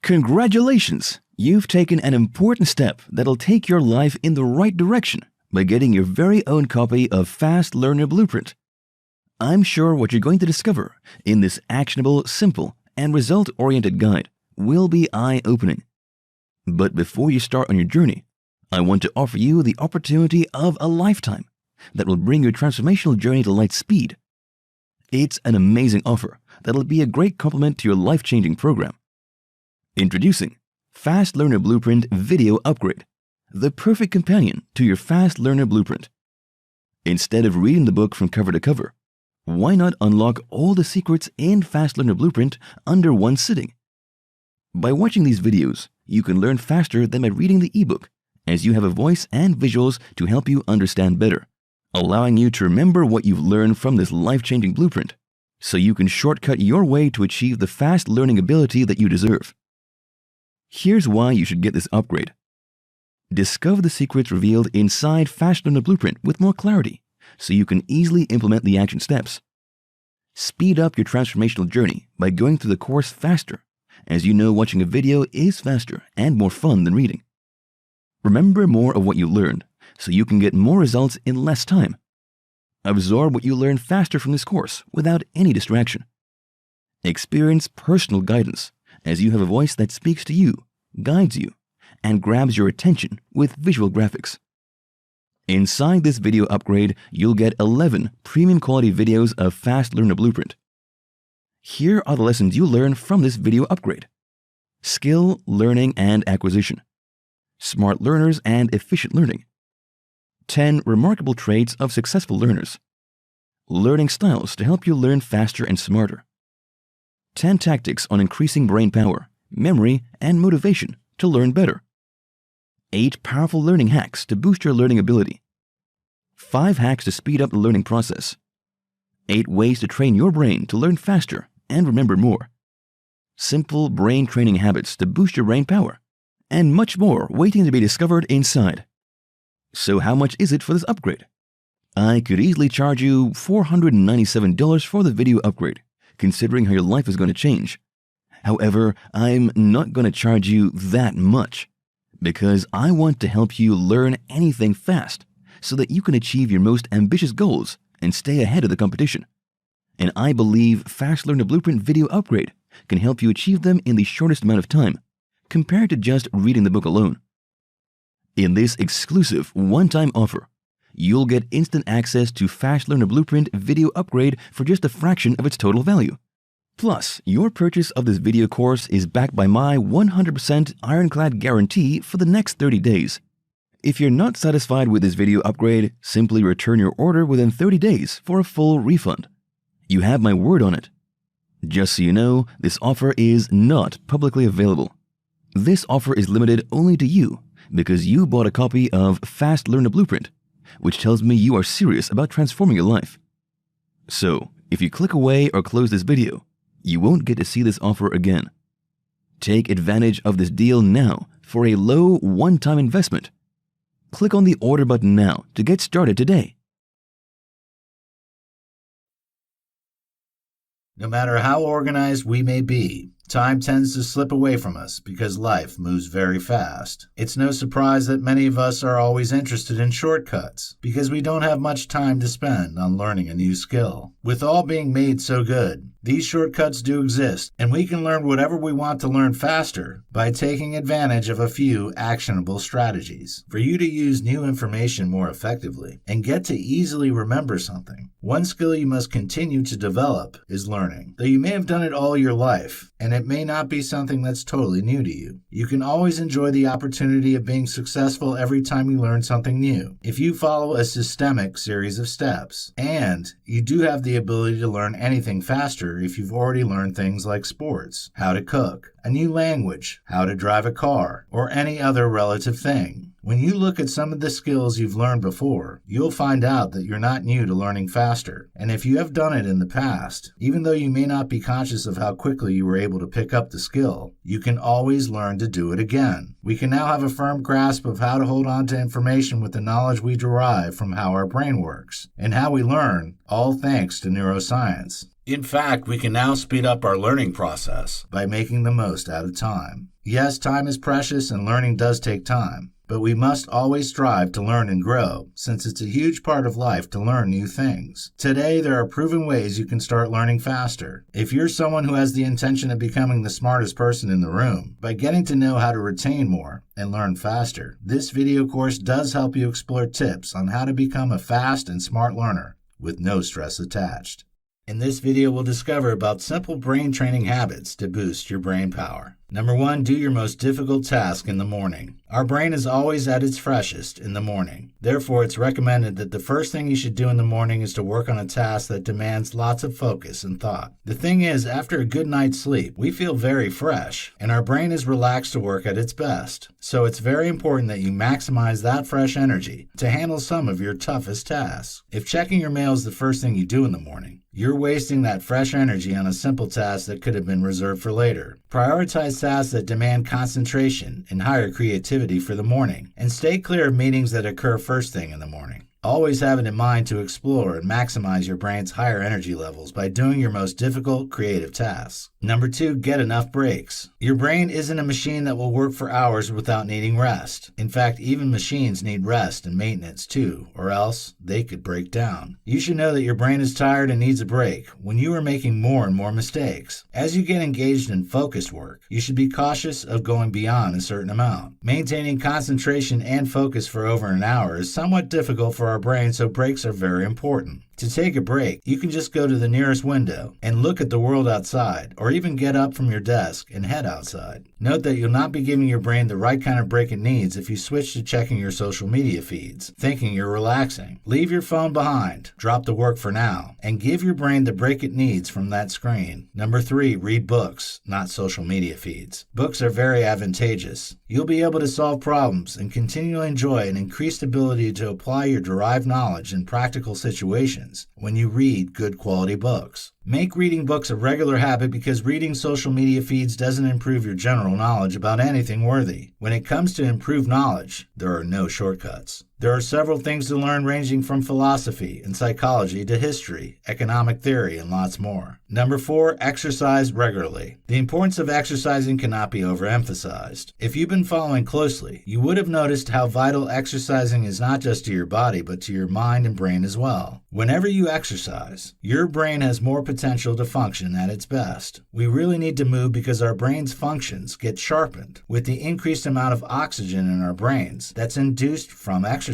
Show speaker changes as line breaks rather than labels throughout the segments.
Congratulations! You've taken an important step that'll take your life in the right direction by getting your very own copy of Fast Learner Blueprint. I'm sure what you're going to discover in this actionable, simple, and result-oriented guide will be eye-opening. But before you start on your journey, I want to offer you the opportunity of a lifetime that will bring your transformational journey to light speed. It's an amazing offer that'll be a great complement to your life-changing program. Introducing Fast Learner Blueprint Video Upgrade, the perfect companion to your Fast Learner Blueprint. Instead of reading the book from cover to cover, why not unlock all the secrets in Fast Learner Blueprint under one sitting? By watching these videos, you can learn faster than by reading the ebook, as you have a voice and visuals to help you understand better, allowing you to remember what you've learned from this life-changing blueprint, so you can shortcut your way to achieve the fast learning ability that you deserve. Here's why you should get this upgrade. Discover the secrets revealed inside Fast Learner Blueprint with more clarity, so you can easily implement the action steps. Speed up your transformational journey by going through the course faster, as you know watching a video is faster and more fun than reading. Remember more of what you learned, so you can get more results in less time. Absorb what you learn faster from this course without any distraction. Experience personal guidance, as you have a voice that speaks to you, guides you, and grabs your attention with visual graphics. Inside this video upgrade, you'll get 11 premium quality videos of Fast Learner Blueprint. Here are the lessons you learn from this video upgrade: skill, learning, and acquisition, smart learners and efficient learning, 10 remarkable traits of successful learners, learning styles to help you learn faster and smarter, 10 tactics on increasing brain power, memory, and motivation to learn better, 8 powerful learning hacks to boost your learning ability, 5 hacks to speed up the learning process, 8 ways to train your brain to learn faster and remember more, simple brain training habits to boost your brain power, and much more waiting to be discovered inside. So how much is it for this upgrade? I could easily charge you $497 for the video upgrade, considering how your life is going to change. However, I'm not going to charge you that much, because I want to help you learn anything fast so that you can achieve your most ambitious goals and stay ahead of the competition. And I believe Fast Learner Blueprint Video Upgrade can help you achieve them in the shortest amount of time, compared to just reading the book alone. In this exclusive one-time offer, you'll get instant access to Fast Learner Blueprint Video Upgrade for just a fraction of its total value. Plus, your purchase of this video course is backed by my 100% ironclad guarantee for the next 30 days. If you're not satisfied with this video upgrade, simply return your order within 30 days for a full refund. You have my word on it. Just so you know, this offer is not publicly available. This offer is limited only to you because you bought a copy of Fast Learner Blueprint, which tells me you are serious about transforming your life. So, if you click away or close this video, you won't get to see this offer again. Take advantage of this deal now for a low one-time investment. Click on the order button now to get started today.
No matter how organized we may be, time tends to slip away from us because life moves very fast. It's no surprise that many of us are always interested in shortcuts because we don't have much time to spend on learning a new skill. With all being made so good, these shortcuts do exist, and we can learn whatever we want to learn faster by taking advantage of a few actionable strategies. For you to use new information more effectively and get to easily remember something, one skill you must continue to develop is learning. Though you may have done it all your life, and it may not be something that's totally new to you, you can always enjoy the opportunity of being successful every time you learn something new if you follow a systemic series of steps. And you do have the ability to learn anything faster if you've already learned things like sports, how to cook, a new language, how to drive a car, or any other relative thing. When you look at some of the skills you've learned before, you'll find out that you're not new to learning faster. And if you have done it in the past, even though you may not be conscious of how quickly you were able to pick up the skill, you can always learn to do it again. We can now have a firm grasp of how to hold on to information with the knowledge we derive from how our brain works and how we learn, all thanks to neuroscience. In fact, we can now speed up our learning process by making the most out of time. Yes, time is precious and learning does take time, but we must always strive to learn and grow, since it's a huge part of life to learn new things. Today, there are proven ways you can start learning faster. If you're someone who has the intention of becoming the smartest person in the room, by getting to know how to retain more and learn faster, this video course does help you explore tips on how to become a fast and smart learner with no stress attached. In this video, we'll discover about simple brain training habits to boost your brain power. Number 1, do your most difficult task in the morning. Our brain is always at its freshest in the morning. Therefore, it's recommended that the first thing you should do in the morning is to work on a task that demands lots of focus and thought. The thing is, after a good night's sleep, we feel very fresh, and our brain is relaxed to work at its best. So it's very important that you maximize that fresh energy to handle some of your toughest tasks. If checking your mail is the first thing you do in the morning, you're wasting that fresh energy on a simple task that could have been reserved for later. Prioritize tasks that demand concentration and higher creativity for the morning, and stay clear of meetings that occur first thing in the morning. Always have it in mind to explore and maximize your brain's higher energy levels by doing your most difficult creative tasks. Number 2, get enough breaks. Your brain isn't a machine that will work for hours without needing rest. In fact, even machines need rest and maintenance too, or else they could break down. You should know that your brain is tired and needs a break when you are making more and more mistakes. As you get engaged in focused work, you should be cautious of going beyond a certain amount. Maintaining concentration and focus for over an hour is somewhat difficult for our brain, so breaks are very important. To take a break, you can just go to the nearest window and look at the world outside, or even get up from your desk and head outside. Note that you'll not be giving your brain the right kind of break it needs if you switch to checking your social media feeds, thinking you're relaxing. Leave your phone behind, drop the work for now, and give your brain the break it needs from that screen. Number 3, read books, not social media feeds. Books are very advantageous. You'll be able to solve problems and continually enjoy an increased ability to apply your derived knowledge in practical situations when you read good quality books. Make reading books a regular habit because reading social media feeds doesn't improve your general knowledge about anything worthy. When it comes to improved knowledge, there are no shortcuts. There are several things to learn ranging from philosophy and psychology to history, economic theory, and lots more. Number 4, exercise regularly. The importance of exercising cannot be overemphasized. If you've been following closely, you would have noticed how vital exercising is not just to your body, but to your mind and brain as well. Whenever you exercise, your brain has more potential to function at its best. We really need to move because our brain's functions get sharpened with the increased amount of oxygen in our brains that's induced from exercise.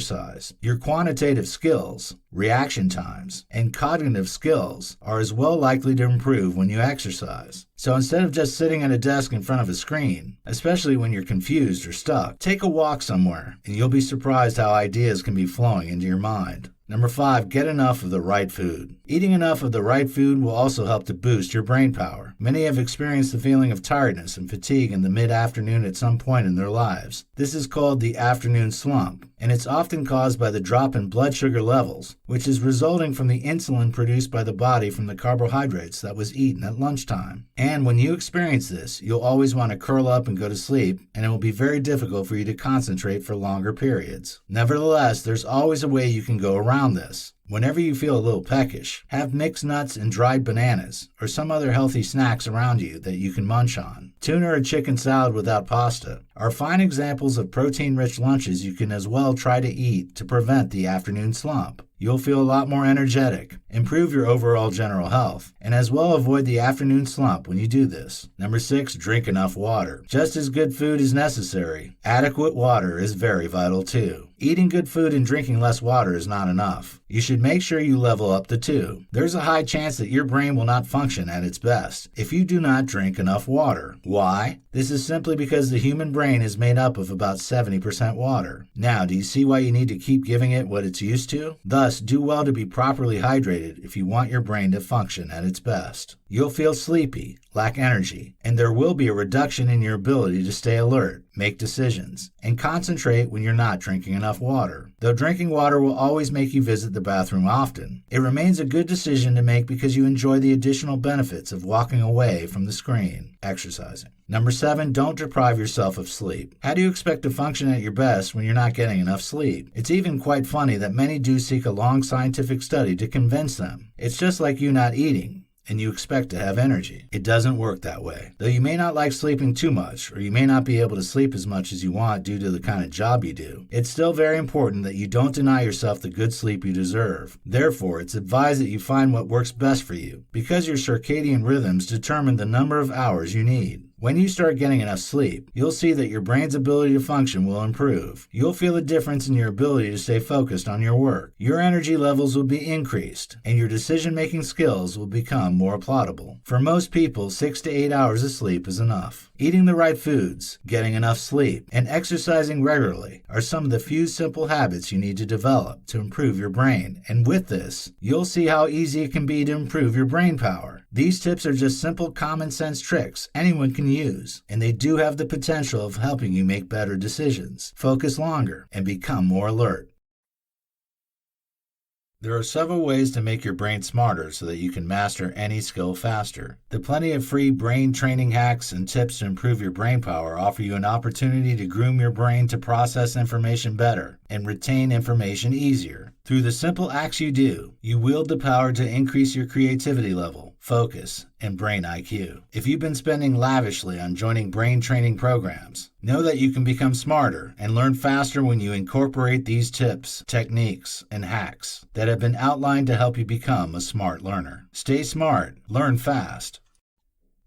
Your quantitative skills, reaction times, and cognitive skills are as well likely to improve when you exercise. So instead of just sitting at a desk in front of a screen, especially when you're confused or stuck, take a walk somewhere and you'll be surprised how ideas can be flowing into your mind. Number 5, get enough of the right food. Eating enough of the right food will also help to boost your brain power. Many have experienced the feeling of tiredness and fatigue in the mid-afternoon at some point in their lives. This is called the afternoon slump, and it's often caused by the drop in blood sugar levels, which is resulting from the insulin produced by the body from the carbohydrates that was eaten at lunchtime. And when you experience this, you'll always want to curl up and go to sleep, and it will be very difficult for you to concentrate for longer periods. Nevertheless, there's always a way you can go around this. Whenever you feel a little peckish, have mixed nuts and dried bananas or some other healthy snacks around you that you can munch on. Tuna or chicken salad without pasta are fine examples of protein-rich lunches you can as well try to eat to prevent the afternoon slump. You'll feel a lot more energetic, improve your overall general health, and as well avoid the afternoon slump when you do this. Number 6, drink enough water. Just as good food is necessary, adequate water is very vital too. Eating good food and drinking less water is not enough. You should make sure you level up the two. There's a high chance that your brain will not function at its best if you do not drink enough water. Why? This is simply because the human brain is made up of about 70% water. Now, do you see why you need to keep giving it what it's used to? Thus, do well to be properly hydrated if you want your brain to function at its best. You'll feel sleepy, lack energy, and there will be a reduction in your ability to stay alert, make decisions, and concentrate when you're not drinking enough water. Though drinking water will always make you visit the bathroom often, it remains a good decision to make because you enjoy the additional benefits of walking away from the screen, exercising. Number 7, don't deprive yourself of sleep. How do you expect to function at your best when you're not getting enough sleep? It's even quite funny that many do seek a long scientific study to convince them. It's just like you not eating and you expect to have energy. It doesn't work that way. Though you may not like sleeping too much, or you may not be able to sleep as much as you want due to the kind of job you do, it's still very important that you don't deny yourself the good sleep you deserve. Therefore, it's advised that you find what works best for you, because your circadian rhythms determine the number of hours you need. When you start getting enough sleep, you'll see that your brain's ability to function will improve. You'll feel a difference in your ability to stay focused on your work. Your energy levels will be increased, and your decision-making skills will become more applaudable. For most people, 6 to 8 hours of sleep is enough. Eating the right foods, getting enough sleep, and exercising regularly are some of the few simple habits you need to develop to improve your brain. And with this, you'll see how easy it can be to improve your brain power. These tips are just simple common sense tricks anyone can use, and they do have the potential of helping you make better decisions, focus longer, and become more alert. There are several ways to make your brain smarter so that you can master any skill faster. The plenty of free brain training hacks and tips to improve your brain power offer you an opportunity to groom your brain to process information better and retain information easier. Through the simple acts you do, you wield the power to increase your creativity level, focus, and brain IQ. If you've been spending lavishly on joining brain training programs, know that you can become smarter and learn faster when you incorporate these tips, techniques, and hacks that have been outlined to help you become a smart learner. Stay smart, learn fast.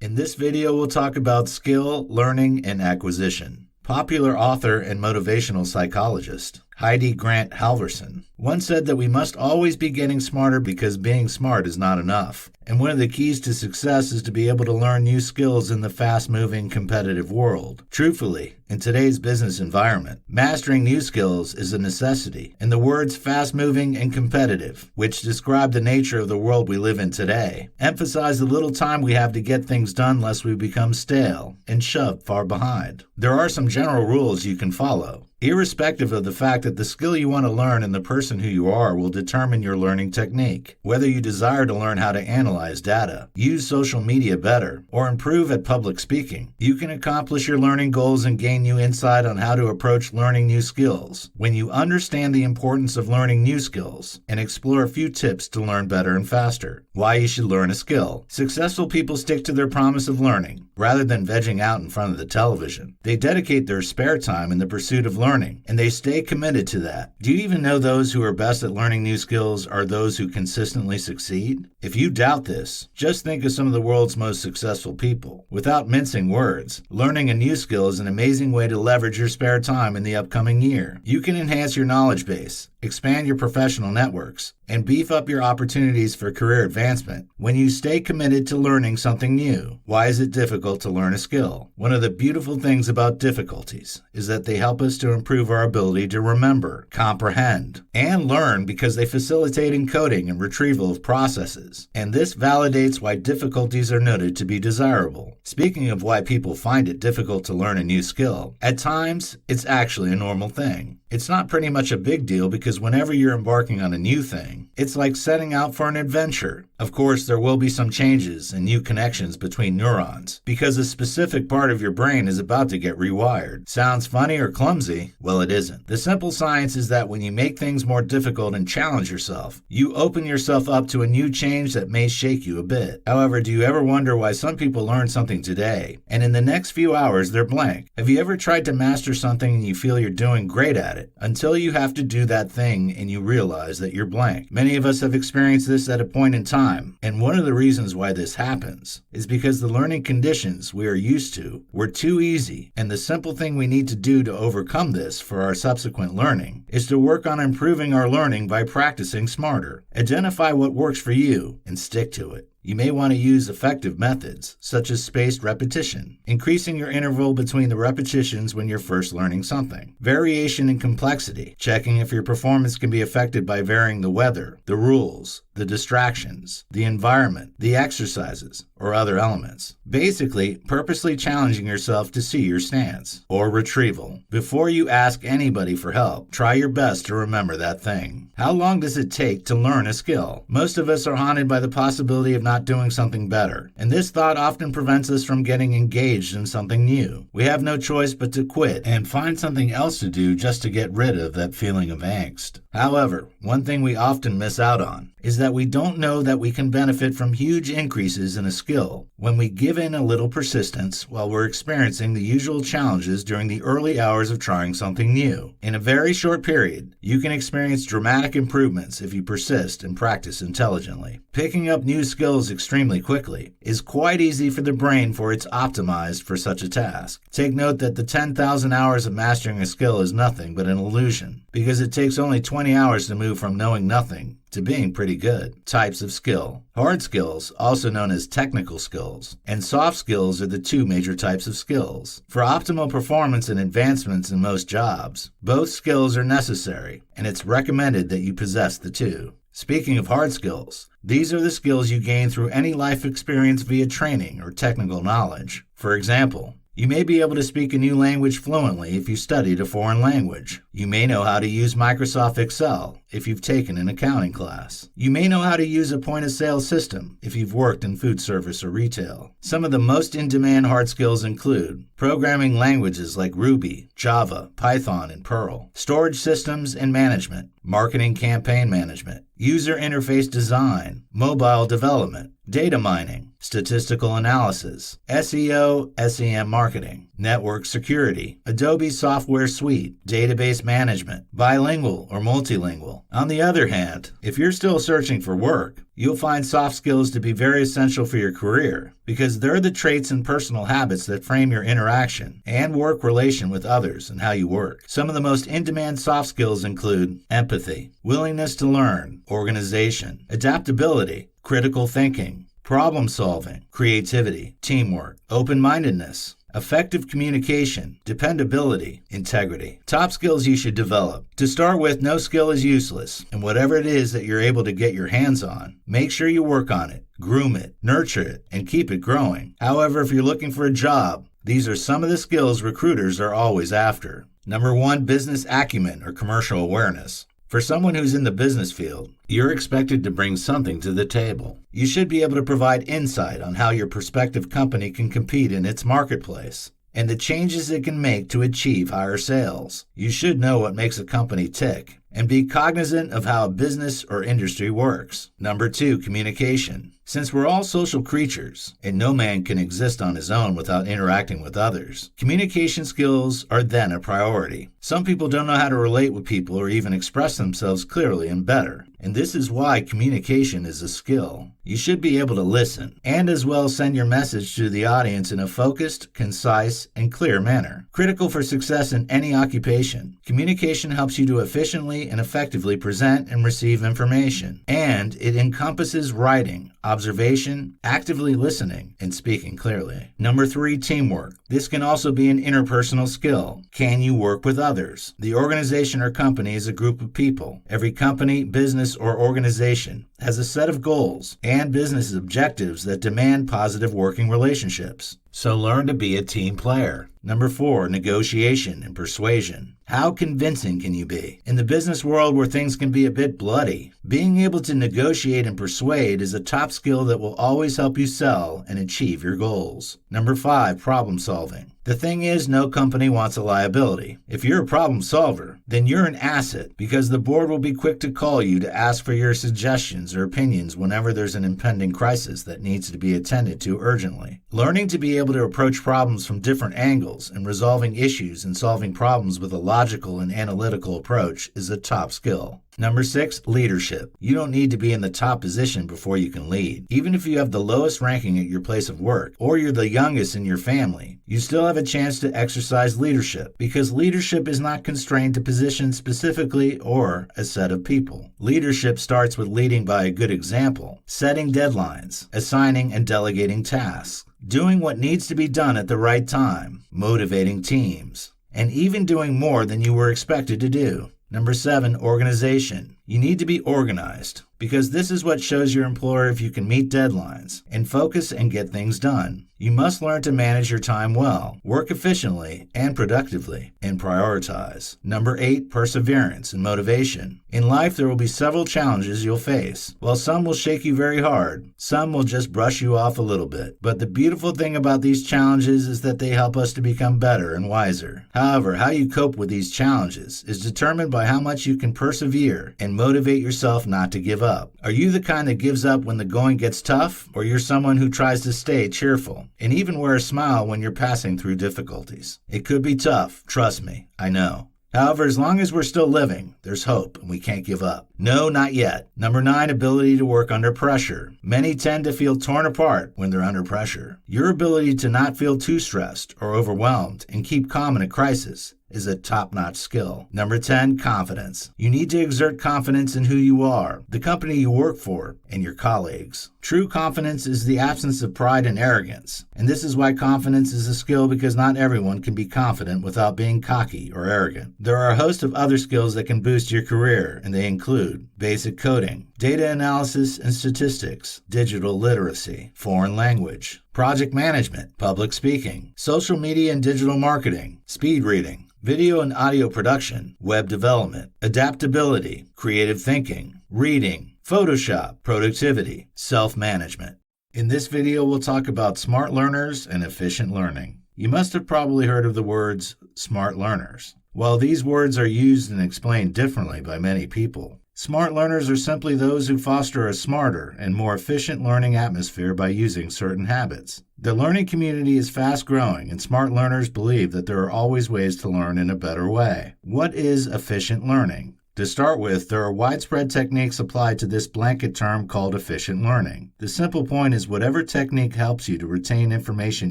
In this video, we'll talk about skill, learning, and acquisition. Popular author and motivational psychologist Heidi Grant Halvorson once said that we must always be getting smarter because being smart is not enough. And one of the keys to success is to be able to learn new skills in the fast-moving, competitive world. Truthfully, in today's business environment, mastering new skills is a necessity. And the words fast-moving and competitive, which describe the nature of the world we live in today, emphasize the little time we have to get things done lest we become stale and shoved far behind. There are some general rules you can follow, irrespective of the fact that the skill you want to learn and the person who you are will determine your learning technique. Whether you desire to learn how to analyze data, use social media better, or improve at public speaking, you can accomplish your learning goals and gain new insight on how to approach learning new skills when you understand the importance of learning new skills and explore a few tips to learn better and faster. Why you should learn a skill. Successful people stick to their promise of learning rather than vegging out in front of the television. They dedicate their spare time in the pursuit of learning, and they stay committed to that. Do you even know those who are best at learning new skills are those who consistently succeed? If you doubt this, just think of some of the world's most successful people. Without mincing words, learning a new skill is an amazing way to leverage your spare time in the upcoming year. You can enhance your knowledge base, expand your professional networks, and beef up your opportunities for career advancement when you stay committed to learning something new. Why is it difficult to learn a skill? One of the beautiful things about difficulties is that they help us to improve our ability to remember, comprehend, and learn because they facilitate encoding and retrieval of processes. And this validates why difficulties are noted to be desirable. Speaking of why people find it difficult to learn a new skill, at times it's actually a normal thing. It's not pretty much a big deal because whenever you're embarking on a new thing, it's like setting out for an adventure. Of course, there will be some changes and new connections between neurons because a specific part of your brain is about to get rewired. Sounds funny or clumsy? Well, it isn't. The simple science is that when you make things more difficult and challenge yourself, you open yourself up to a new change that may shake you a bit. However, do you ever wonder why some people learn something today and in the next few hours they're blank? Have you ever tried to master something and you feel you're doing great at it until you have to do that thing and you realize that you're blank? Many of us have experienced this at a point in time, and one of the reasons why this happens is because the learning conditions we are used to were too easy, and the simple thing we need to do to overcome this for our subsequent learning is to work on improving our learning by practicing smarter. Identify what works for you and stick to it. You may want to use effective methods, such as spaced repetition, increasing your interval between the repetitions when you're first learning something. Variation in complexity, checking if your performance can be affected by varying the weather, the rules, the distractions, the environment, the exercises, or other elements. Basically, purposely challenging yourself to see your stance. Or retrieval. Before you ask anybody for help, try your best to remember that thing. How long does it take to learn a skill? Most of us are haunted by the possibility of not doing something better, and this thought often prevents us from getting engaged in something new. We have no choice but to quit and find something else to do just to get rid of that feeling of angst. However, one thing we often miss out on is that we don't know that we can benefit from huge increases in a skill when we give in a little persistence while we're experiencing the usual challenges during the early hours of trying something new. In a very short period, you can experience dramatic improvements if you persist and practice intelligently. Picking up new skills extremely quickly is quite easy for the brain, for it's optimized for such a task. Take note that the 10,000 hours of mastering a skill is nothing but an illusion, because it takes only 20 hours to move from knowing nothing to being pretty good. Types of skill. Hard skills, also known as technical skills, and soft skills are the two major types of skills. For optimal performance and advancements in most jobs, both skills are necessary, and it's recommended that you possess the two. Speaking of hard skills, these are the skills you gain through any life experience via training or technical knowledge. For example, you may be able to speak a new language fluently if you studied a foreign language. You may know how to use Microsoft Excel if you've taken an accounting class. You may know how to use a point-of-sale system if you've worked in food service or retail. Some of the most in-demand hard skills include programming languages like Ruby, Java, Python, and Perl, storage systems and management, marketing campaign management, user interface design, mobile development, data mining, statistical analysis, SEO, SEM marketing, network security, Adobe software suite, database management, bilingual or multilingual. On the other hand, if you're still searching for work, you'll find soft skills to be very essential for your career because they're the traits and personal habits that frame your interaction and work relation with others and how you work. Some of the most in-demand soft skills include empathy, willingness to learn, organization, adaptability, critical thinking, problem solving, creativity, teamwork, open-mindedness, effective communication, dependability, integrity. Top skills you should develop. To start with, no skill is useless, and whatever it is that you're able to get your hands on, make sure you work on it, groom it, nurture it, and keep it growing. However, if you're looking for a job, these are some of the skills recruiters are always after. Number 1, business acumen or commercial awareness. For someone who's in the business field, you're expected to bring something to the table. You should be able to provide insight on how your prospective company can compete in its marketplace and the changes it can make to achieve higher sales. You should know what makes a company tick and be cognizant of how a business or industry works. Number 2, communication. Since we're all social creatures, and no man can exist on his own without interacting with others, communication skills are then a priority. Some people don't know how to relate with people or even express themselves clearly and better, and this is why communication is a skill. You should be able to listen, and as well send your message to the audience in a focused, concise, and clear manner. Critical for success in any occupation, communication helps you to efficiently and effectively present and receive information, and it encompasses writing, observation, actively listening, and speaking clearly. Number 3, teamwork. This can also be an interpersonal skill. Can you work with others? The organization or company is a group of people. Every company, business, or organization has a set of goals and business objectives that demand positive working relationships. So learn to be a team player. Number 4, negotiation and persuasion. How convincing can you be? In the business world where things can be a bit bloody, being able to negotiate and persuade is a top skill that will always help you sell and achieve your goals. Number 5, problem solving. The thing is, no company wants a liability. If you're a problem solver, then you're an asset because the board will be quick to call you to ask for your suggestions or opinions whenever there's an impending crisis that needs to be attended to urgently. Learning to be able to approach problems from different angles and resolving issues and solving problems with a logical and analytical approach is a top skill. Number 6, leadership. You don't need to be in the top position before you can lead. Even if you have the lowest ranking at your place of work, or you're the youngest in your family, you still have a chance to exercise leadership, because leadership is not constrained to positions specifically or a set of people. Leadership starts with leading by a good example, setting deadlines, assigning and delegating tasks, doing what needs to be done at the right time, motivating teams, and even doing more than you were expected to do. Number 7, organization. You need to be organized, because this is what shows your employer if you can meet deadlines and focus and get things done. You must learn to manage your time well, work efficiently and productively, and prioritize. Number 8, perseverance and motivation. In life, there will be several challenges you'll face. While some will shake you very hard, some will just brush you off a little bit. But the beautiful thing about these challenges is that they help us to become better and wiser. However, how you cope with these challenges is determined by how much you can persevere and motivate yourself not to give up. Are you the kind that gives up when the going gets tough, or you're someone who tries to stay cheerful and even wear a smile when you're passing through difficulties? It could be tough, trust me, I know. However, as long as we're still living, there's hope and we can't give up. No, not yet. Number 9, ability to work under pressure. Many tend to feel torn apart when they're under pressure. Your ability to not feel too stressed or overwhelmed and keep calm in a crisis is a top-notch skill. Number 10, confidence. You need to exert confidence in who you are, the company you work for, and your colleagues. True confidence is the absence of pride and arrogance, and this is why confidence is a skill, because not everyone can be confident without being cocky or arrogant. There are a host of other skills that can boost your career, and they include basic coding, data analysis and statistics, digital literacy, foreign language, project management, public speaking, social media and digital marketing, speed reading, video and audio production, web development, adaptability, creative thinking, reading, Photoshop, productivity, self-management. In this video, we'll talk about smart learners and efficient learning. You must have probably heard of the words smart learners. While these words are used and explained differently by many people, smart learners are simply those who foster a smarter and more efficient learning atmosphere by using certain habits. The learning community is fast-growing, and smart learners believe that there are always ways to learn in a better way. What is efficient learning? To start with, there are widespread techniques applied to this blanket term called efficient learning. The simple point is whatever technique helps you to retain information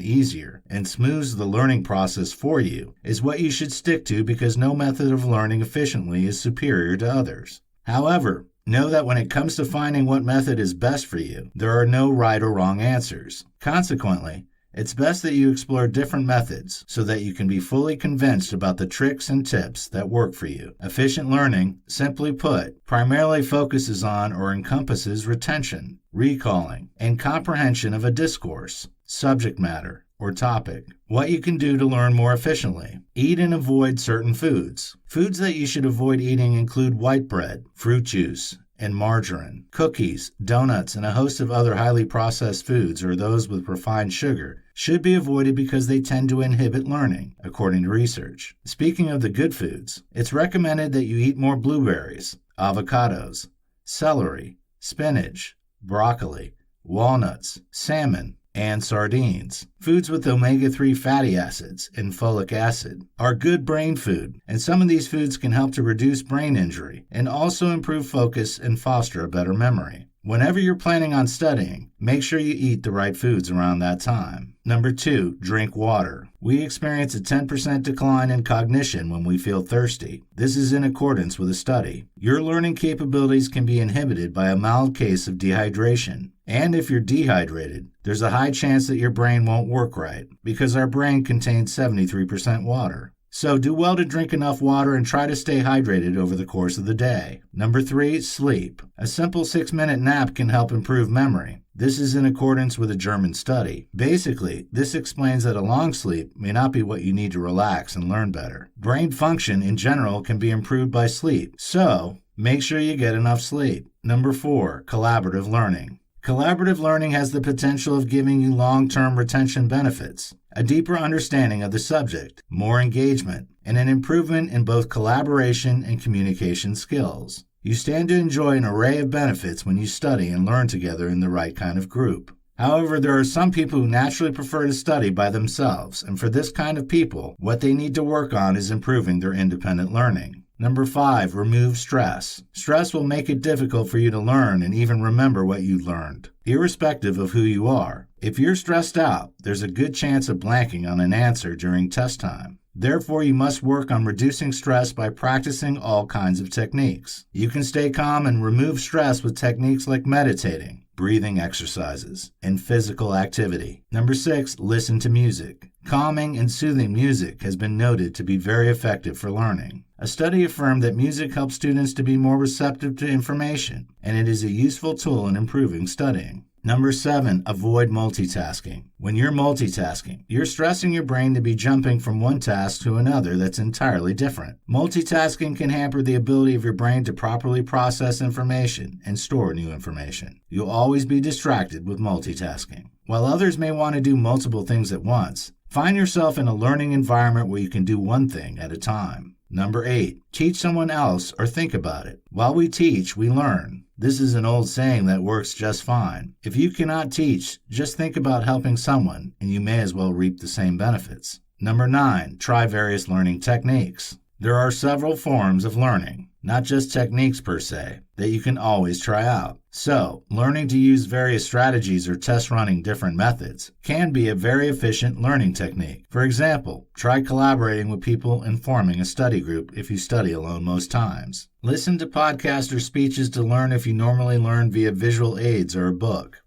easier and smooths the learning process for you is what you should stick to, because no method of learning efficiently is superior to others. However, know that when it comes to finding what method is best for you, there are no right or wrong answers. Consequently, it's best that you explore different methods so that you can be fully convinced about the tricks and tips that work for you. Efficient learning, simply put, primarily focuses on or encompasses retention, recalling, and comprehension of a discourse, subject matter, or topic. What you can do to learn more efficiently. Eat and avoid certain foods. Foods that you should avoid eating include white bread, fruit juice, and margarine. Cookies, donuts, and a host of other highly processed foods, or those with refined sugar, should be avoided because they tend to inhibit learning, according to research. Speaking of the good foods, it's recommended that you eat more blueberries, avocados, celery, spinach, broccoli, walnuts, salmon, and sardines. Foods with omega-3 fatty acids and folic acid are good brain food, and some of these foods can help to reduce brain injury and also improve focus and foster a better memory. Whenever you're planning on studying, make sure you eat the right foods around that time. Number 2, drink water. We experience a 10% decline in cognition when we feel thirsty. This is in accordance with a study. Your learning capabilities can be inhibited by a mild case of dehydration. And if you're dehydrated, there's a high chance that your brain won't work right, because our brain contains 73% water. So do well to drink enough water and try to stay hydrated over the course of the day. Number 3, sleep. A simple 6-minute nap can help improve memory. This is in accordance with a German study. Basically, this explains that a long sleep may not be what you need to relax and learn better. Brain function in general can be improved by sleep, so make sure you get enough sleep. Number 4, collaborative learning. Collaborative learning has the potential of giving you long-term retention benefits, a deeper understanding of the subject, more engagement, and an improvement in both collaboration and communication skills. You stand to enjoy an array of benefits when you study and learn together in the right kind of group. However, there are some people who naturally prefer to study by themselves, and for this kind of people, what they need to work on is improving their independent learning. Number 5, remove stress. Stress will make it difficult for you to learn and even remember what you learned, irrespective of who you are. If you're stressed out, there's a good chance of blanking on an answer during test time. Therefore, you must work on reducing stress by practicing all kinds of techniques. You can stay calm and remove stress with techniques like meditating, breathing exercises, and physical activity. Number 6, listen to music. Calming and soothing music has been noted to be very effective for learning. A study affirmed that music helps students to be more receptive to information, and it is a useful tool in improving studying. Number 7, avoid multitasking. When you're multitasking, you're stressing your brain to be jumping from one task to another that's entirely different. Multitasking can hamper the ability of your brain to properly process information and store new information. You'll always be distracted with multitasking. While others may want to do multiple things at once, find yourself in a learning environment where you can do one thing at a time. Number 8, teach someone else or think about it. While we teach, we learn. This is an old saying that works just fine. If you cannot teach, just think about helping someone, and you may as well reap the same benefits. Number 9, try various learning techniques. There are several forms of learning, not just techniques per se, that you can always try out. So, learning to use various strategies or test running different methods can be a very efficient learning technique. For example, try collaborating with people and forming a study group if you study alone most times. Listen to podcasts or speeches to learn if you normally learn via visual aids or a book.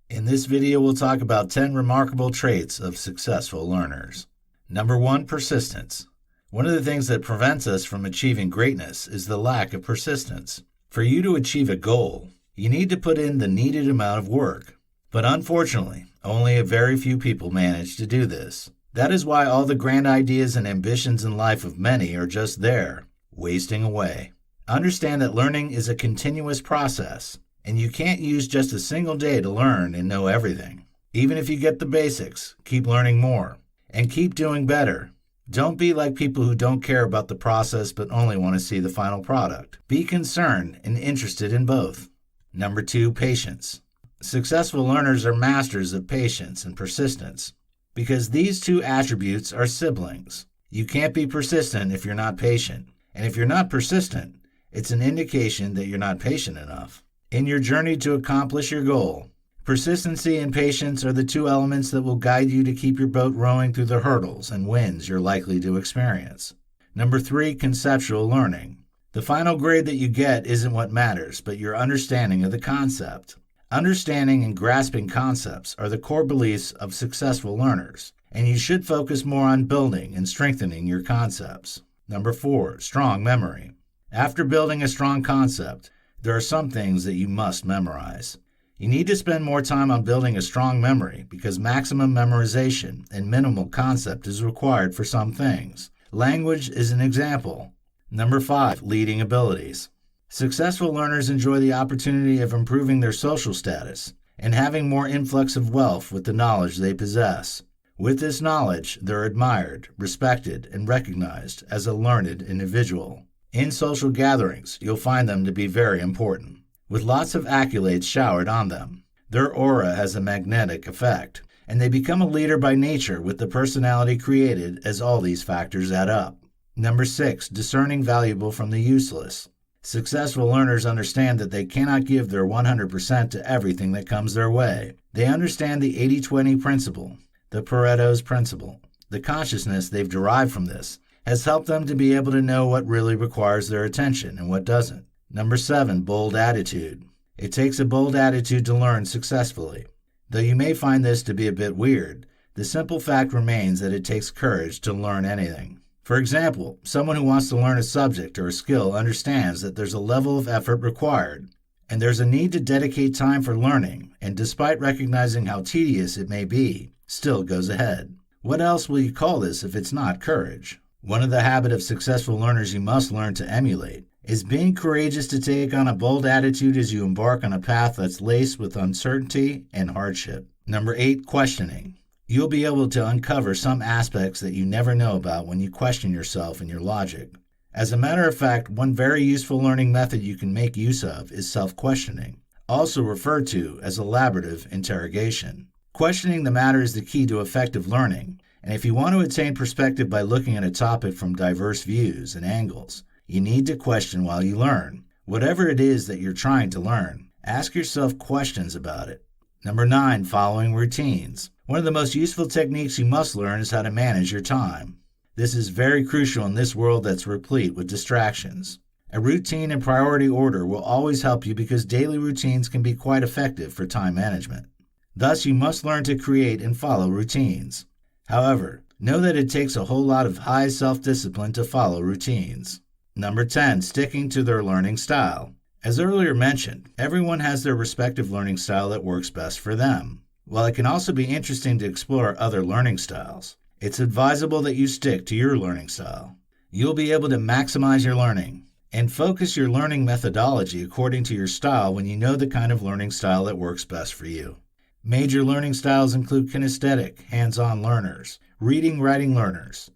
In this video, we'll talk about 10 remarkable traits of successful learners. Number 1, persistence. One of the things that prevents us from achieving greatness is the lack of persistence. For you to achieve a goal, you need to put in the needed amount of work. But unfortunately, only a very few people manage to do this. That is why all the grand ideas and ambitions in life of many are just there, wasting away. Understand that learning is a continuous process, and you can't use just a single day to learn and know everything. Even if you get the basics, keep learning more, and keep doing better. Don't be like people who don't care about the process but only want to see the final product. Be concerned and interested in both. Number 2, patience. Successful learners are masters of patience and persistence because these two attributes are siblings. You can't be persistent if you're not patient, and if you're not persistent, it's an indication that you're not patient enough. In your journey to accomplish your goal, persistency and patience are the two elements that will guide you to keep your boat rowing through the hurdles and winds you're likely to experience. Number 3, conceptual learning. The final grade that you get isn't what matters, but your understanding of the concept. Understanding and grasping concepts are the core beliefs of successful learners, and you should focus more on building and strengthening your concepts. Number 4, strong memory. After building a strong concept, there are some things that you must memorize. You need to spend more time on building a strong memory because maximum memorization and minimal concept is required for some things. Language is an example. Number 5, leading abilities. Successful learners enjoy the opportunity of improving their social status and having more influx of wealth with the knowledge they possess. With this knowledge, they're admired, respected, and recognized as a learned individual. In social gatherings, you'll find them to be very important, with lots of accolades showered on them. Their aura has a magnetic effect, and they become a leader by nature with the personality created as all these factors add up. Number 6, discerning valuable from the useless. Successful learners understand that they cannot give their 100% to everything that comes their way. They understand the 80-20 principle, the Pareto's principle. The consciousness they've derived from this has helped them to be able to know what really requires their attention and what doesn't. Number 7, bold attitude. It takes a bold attitude to learn successfully. Though you may find this to be a bit weird, the simple fact remains that it takes courage to learn anything. For example, someone who wants to learn a subject or a skill understands that there's a level of effort required, and there's a need to dedicate time for learning, and despite recognizing how tedious it may be, still goes ahead. What else will you call this if it's not courage? One of the habits of successful learners you must learn to emulate is being courageous to take on a bold attitude as you embark on a path that's laced with uncertainty and hardship. Number 8, questioning. You'll be able to uncover some aspects that you never know about when you question yourself and your logic. As a matter of fact, one very useful learning method you can make use of is self-questioning, also referred to as elaborative interrogation. Questioning the matter is the key to effective learning, and if you want to attain perspective by looking at a topic from diverse views and angles, you need to question while you learn. Whatever it is that you're trying to learn, ask yourself questions about it. Number 9, following routines. One of the most useful techniques you must learn is how to manage your time. This is very crucial in this world that's replete with distractions. A routine and priority order will always help you because daily routines can be quite effective for time management. Thus, you must learn to create and follow routines. However, know that it takes a whole lot of high self-discipline to follow routines. Number 10, sticking to their learning style. As earlier mentioned, everyone has their respective learning style that works best for them. While it can also be interesting to explore other learning styles, it's advisable that you stick to your learning style. You'll be able to maximize your learning and focus your learning methodology according to your style when you know the kind of learning style that works best for you. Major learning styles include kinesthetic, hands-on learners, reading-writing learners,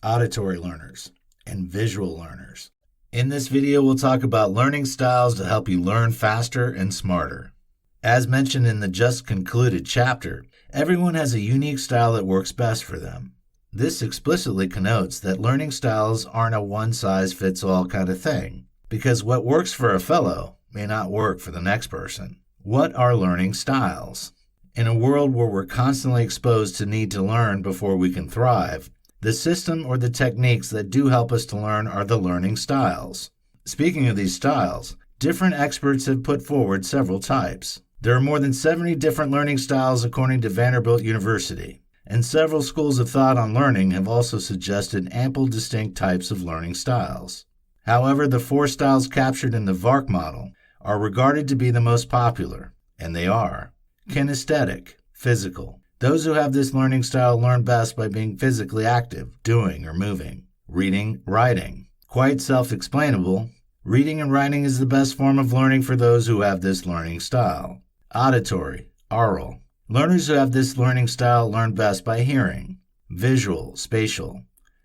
auditory learners, and visual learners. In this video, we'll talk about learning styles to help you learn faster and smarter. As mentioned in the just concluded chapter, everyone has a unique style that works best for them. This explicitly connotes that learning styles aren't a one-size-fits-all kind of thing, because what works for a fellow may not work for the next person. What are learning styles? In a world where we're constantly exposed to need to learn before we can thrive, the system or the techniques that do help us to learn are the learning styles. Speaking of these styles, different experts have put forward several types. There are more than 70 different learning styles according to Vanderbilt University, and several schools of thought on learning have also suggested ample distinct types of learning styles. However, the 4 styles captured in the VARK model are regarded to be the most popular, and they are kinesthetic, physical. Those who have this learning style learn best by being physically active, doing or moving. Reading, writing. Quite self-explainable. Reading and writing is the best form of learning for those who have this learning style. Auditory, oral. Learners who have this learning style learn best by hearing. Visual, spatial.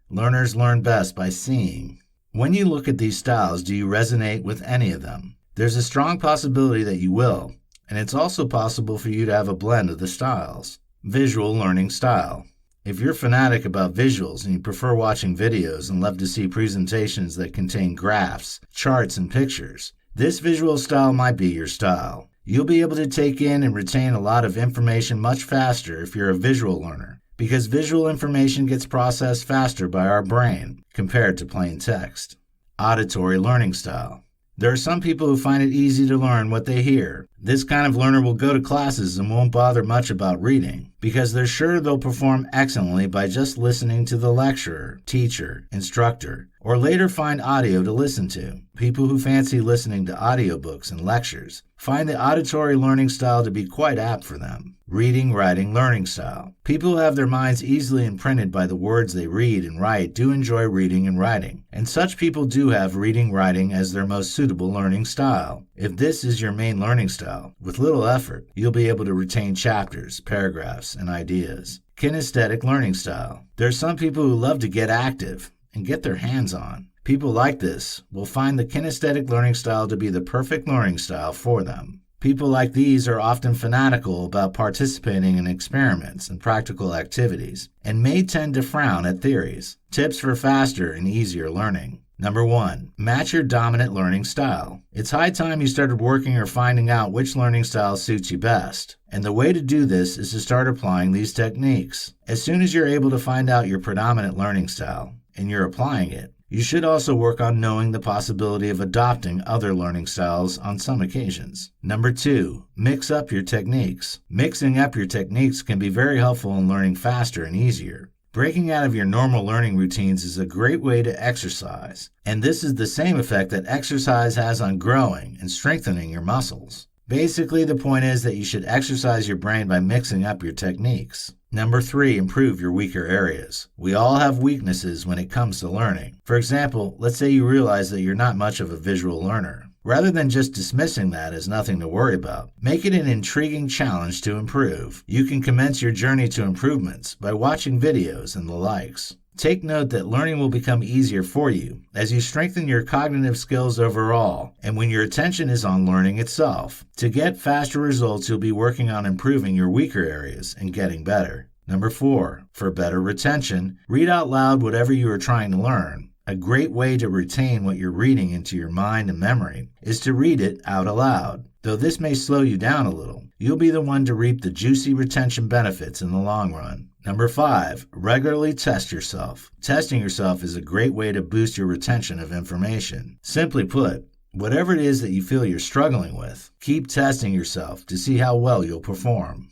Learners learn best by seeing. When you look at these styles, do you resonate with any of them? There's a strong possibility that you will, and it's also possible for you to have a blend of the styles. Visual learning style. If you're fanatic about visuals and you prefer watching videos and love to see presentations that contain graphs, charts, and pictures, this visual style might be your style. You'll be able to take in and retain a lot of information much faster if you're a visual learner, because visual information gets processed faster by our brain compared to plain text. Auditory learning style. There are some people who find it easy to learn what they hear. This kind of learner will go to classes and won't bother much about reading, because they're sure they'll perform excellently by just listening to the lecturer, teacher, instructor, or later find audio to listen to. People who fancy listening to audiobooks and lectures find the auditory learning style to be quite apt for them. Reading, writing, learning style. People who have their minds easily imprinted by the words they read and write do enjoy reading and writing, and such people do have reading, writing as their most suitable learning style. If this is your main learning style, with little effort, you'll be able to retain chapters, paragraphs, and ideas. Kinesthetic learning style. There are some people who love to get active and get their hands on. People like this will find the kinesthetic learning style to be the perfect learning style for them. People like these are often fanatical about participating in experiments and practical activities, and may tend to frown at theories. Tips for faster and easier learning. Number 1, match your dominant learning style. It's high time you started working or finding out which learning style suits you best. And the way to do this is to start applying these techniques. As soon as you're able to find out your predominant learning style, and you're applying it, you should also work on knowing the possibility of adopting other learning styles on some occasions. Number 2, mix up your techniques. Mixing up your techniques can be very helpful in learning faster and easier. Breaking out of your normal learning routines is a great way to exercise, and this is the same effect that exercise has on growing and strengthening your muscles. Basically, the point is that you should exercise your brain by mixing up your techniques. Number 3, improve your weaker areas. We all have weaknesses when it comes to learning. For example, let's say you realize that you're not much of a visual learner. Rather than just dismissing that as nothing to worry about, make it an intriguing challenge to improve. You can commence your journey to improvements by watching videos and the likes. Take note that learning will become easier for you as you strengthen your cognitive skills overall and when your attention is on learning itself. To get faster results, you'll be working on improving your weaker areas and getting better. Number 4, for better retention, read out loud whatever you are trying to learn. A great way to retain what you're reading into your mind and memory is to read it out aloud. Though this may slow you down a little, you'll be the one to reap the juicy retention benefits in the long run. Number 5, regularly test yourself. Testing yourself is a great way to boost your retention of information. Simply put, whatever it is that you feel you're struggling with, keep testing yourself to see how well you'll perform.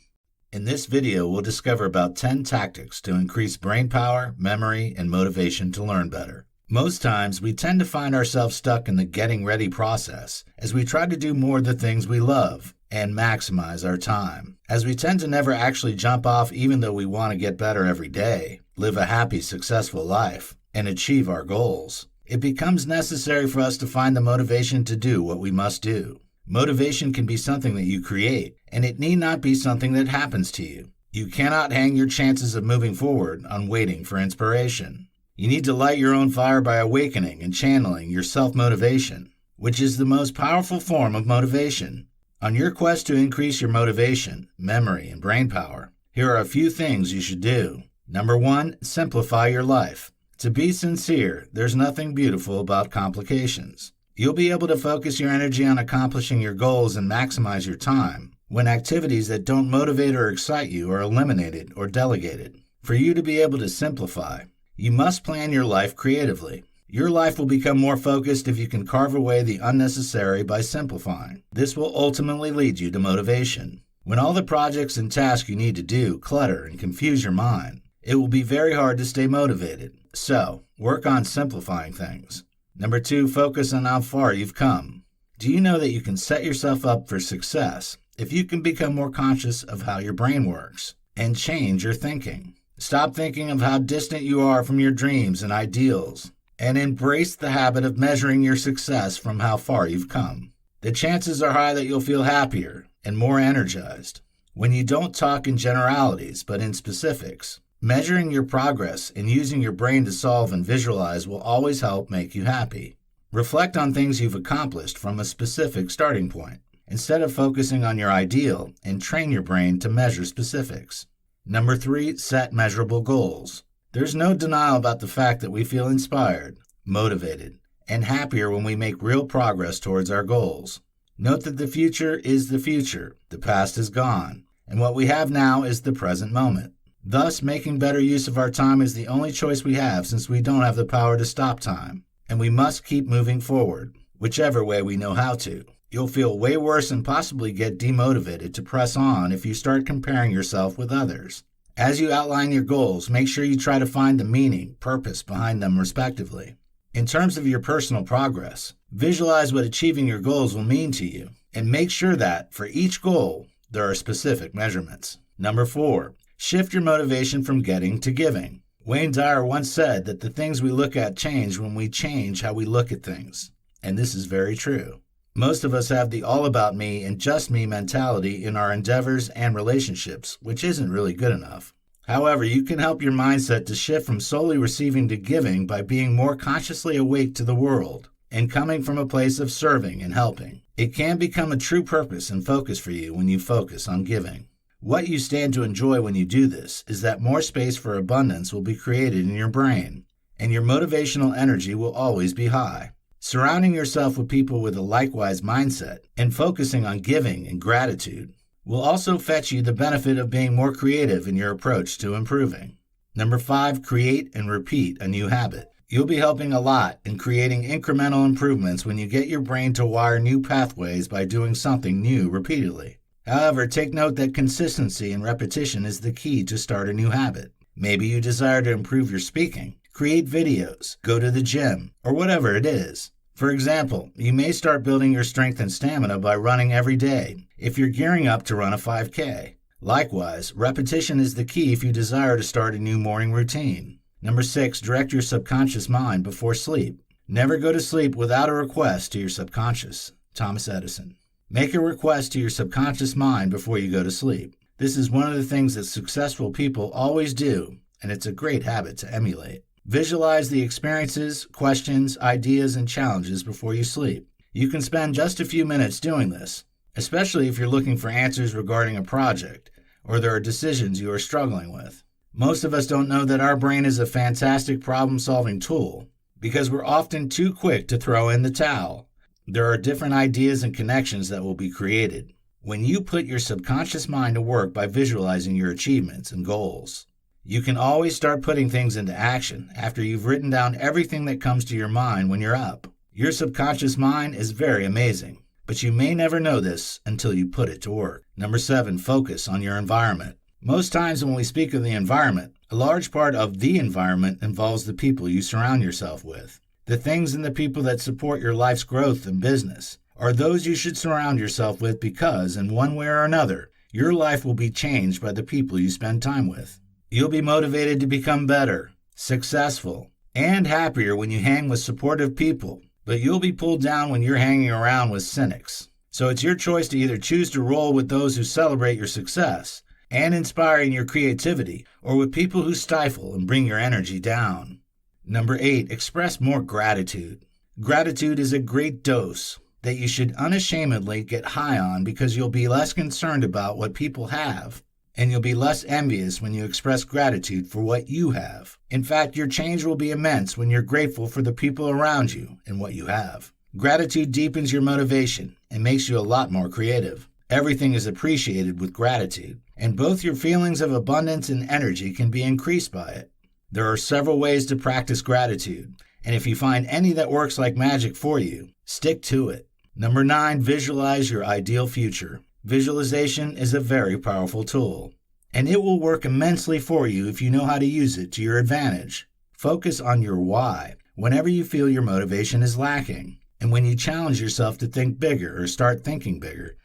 In this video, we'll discover about 10 tactics to increase brain power, memory, and motivation to learn better. Most times, we tend to find ourselves stuck in the getting ready process as we try to do more of the things we love and maximize our time. As we tend to never actually jump off even though we want to get better every day, live a happy, successful life, and achieve our goals, it becomes necessary for us to find the motivation to do what we must do. Motivation can be something that you create, and it need not be something that happens to you. You cannot hang your chances of moving forward on waiting for inspiration. You need to light your own fire by awakening and channeling your self-motivation, which is the most powerful form of motivation. On your quest to increase your motivation, memory, and brain power, here are a few things you should do. Number 1, simplify your life. To be sincere, there's nothing beautiful about complications. You'll be able to focus your energy on accomplishing your goals and maximize your time when activities that don't motivate or excite you are eliminated or delegated. For you to be able to simplify, you must plan your life creatively. Your life will become more focused if you can carve away the unnecessary by simplifying. This will ultimately lead you to motivation. When all the projects and tasks you need to do clutter and confuse your mind, it will be very hard to stay motivated. So, work on simplifying things. Number 2, focus on how far you've come. Do you know that you can set yourself up for success if you can become more conscious of how your brain works and change your thinking? Stop thinking of how distant you are from your dreams and ideals and embrace the habit of measuring your success from how far you've come. The chances are high that you'll feel happier and more energized when you don't talk in generalities but in specifics. Measuring your progress and using your brain to solve and visualize will always help make you happy. Reflect on things you've accomplished from a specific starting point, instead of focusing on your ideal, and train your brain to measure specifics. Number 3, set measurable goals. There's no denial about the fact that we feel inspired, motivated, and happier when we make real progress towards our goals. Note that the future is the future, the past is gone, and what we have now is the present moment. Thus, making better use of our time is the only choice we have since we don't have the power to stop time, and we must keep moving forward, whichever way we know how to. You'll feel way worse and possibly get demotivated to press on if you start comparing yourself with others. As you outline your goals, make sure you try to find the meaning, purpose behind them respectively. In terms of your personal progress, visualize what achieving your goals will mean to you, and make sure that, for each goal, there are specific measurements. Number 4, shift your motivation from getting to giving. Wayne Dyer once said that the things we look at change when we change how we look at things, and this is very true. Most of us have the all about me and just me mentality in our endeavors and relationships, which isn't really good enough. However, you can help your mindset to shift from solely receiving to giving by being more consciously awake to the world and coming from a place of serving and helping. It can become a true purpose and focus for you when you focus on giving. What you stand to enjoy when you do this is that more space for abundance will be created in your brain, and your motivational energy will always be high. Surrounding yourself with people with a likewise mindset and focusing on giving and gratitude will also fetch you the benefit of being more creative in your approach to improving. Number 5, create and repeat a new habit. You'll be helping a lot in creating incremental improvements when you get your brain to wire new pathways by doing something new repeatedly. However, take note that consistency and repetition is the key to start a new habit. Maybe you desire to improve your speaking, create videos, go to the gym, or whatever it is. For example, you may start building your strength and stamina by running every day if you're gearing up to run a 5K. Likewise, repetition is the key if you desire to start a new morning routine. Number 6, direct your subconscious mind before sleep. Never go to sleep without a request to your subconscious. Thomas Edison. Make a request to your subconscious mind before you go to sleep. This is one of the things that successful people always do, and it's a great habit to emulate. Visualize the experiences, questions, ideas, and challenges before you sleep. You can spend just a few minutes doing this, especially if you're looking for answers regarding a project or there are decisions you are struggling with. Most of us don't know that our brain is a fantastic problem-solving tool because we're often too quick to throw in the towel. There are different ideas and connections that will be created when you put your subconscious mind to work by visualizing your achievements and goals. You can always start putting things into action after you've written down everything that comes to your mind when you're up. Your subconscious mind is very amazing, but you may never know this until you put it to work. Number 7, focus on your environment. Most times when we speak of the environment, a large part of the environment involves the people you surround yourself with. The things and the people that support your life's growth and business are those you should surround yourself with because, in one way or another, your life will be changed by the people you spend time with. You'll be motivated to become better, successful, and happier when you hang with supportive people, but you'll be pulled down when you're hanging around with cynics. So it's your choice to either choose to roll with those who celebrate your success and inspiring your creativity, or with people who stifle and bring your energy down. Number 8, express more gratitude. Gratitude is a great dose that you should unashamedly get high on because you'll be less concerned about what people have, and you'll be less envious when you express gratitude for what you have. In fact, your change will be immense when you're grateful for the people around you and what you have. Gratitude deepens your motivation and makes you a lot more creative. Everything is appreciated with gratitude, and both your feelings of abundance and energy can be increased by it. There are several ways to practice gratitude, and if you find any that works like magic for you, stick to it. Number 9, visualize your ideal future. Visualization is a very powerful tool, and it will work immensely for you if you know how to use it to your advantage. Focus on your why whenever you feel your motivation is lacking, and when you challenge yourself to think bigger or start thinking bigger,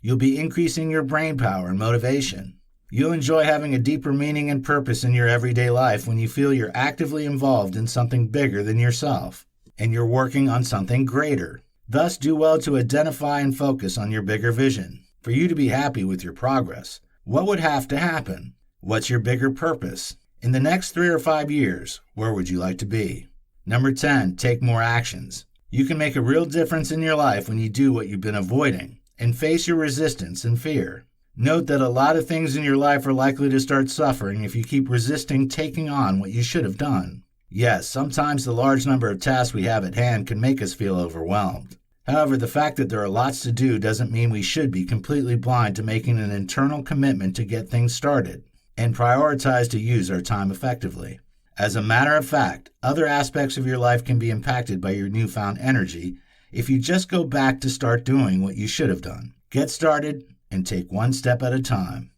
you'll be increasing your brain power and motivation. You'll enjoy having a deeper meaning and purpose in your everyday life when you feel you're actively involved in something bigger than yourself, and you're working on something greater. Thus, do well to identify and focus on your bigger vision. For you to be happy with your progress, what would have to happen? What's your bigger purpose? In the next 3 or 5 years, where would you like to be? Number 10, take more actions. You can make a real difference in your life when you do what you've been avoiding and face your resistance and fear. Note that a lot of things in your life are likely to start suffering if you keep resisting taking on what you should have done. Yes, sometimes the large number of tasks we have at hand can make us feel overwhelmed. However, the fact that there are lots to do doesn't mean we should be completely blind to making an internal commitment to get things started and prioritize to use our time effectively. As a matter of fact, other aspects of your life can be impacted by your newfound energy if you just go back to start doing what you should have done. Get started and take one step at a time.